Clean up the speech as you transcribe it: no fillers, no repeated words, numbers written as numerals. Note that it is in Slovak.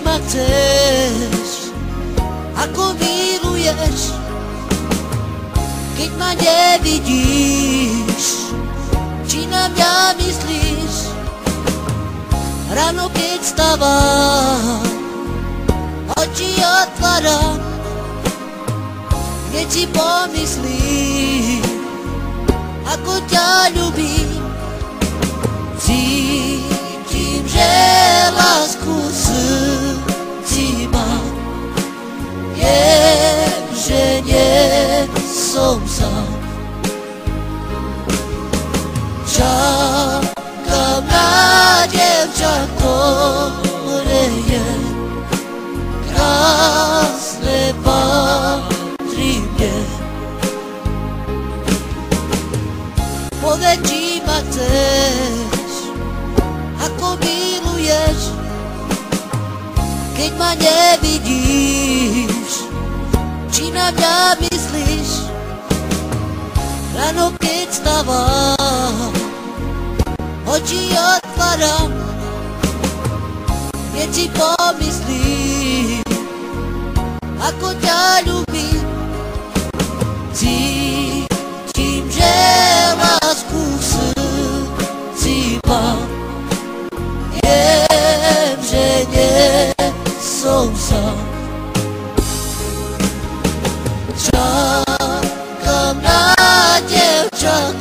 ma chceš, ako miluješ, keď ma nevidíš, či na mňa myslíš. Ráno keď stávam, oči otváram, keď si pomyslím, ako ťa ľúbim. Cítim, že lásku v srdci mám, viem, že nie som sám. Čakám na dievča, ktoré je krásne, patrí mne. Povedz, či ma chceš, ako miluješ, keď ma nevidíš, či na mňa myslíš. Ráno keď stávam, oči otváram, keď si pomyslím, ako ťa ľúbim. Cítim, že lásku v srdci mám, viem, že nie som sám. Čakám na dievča,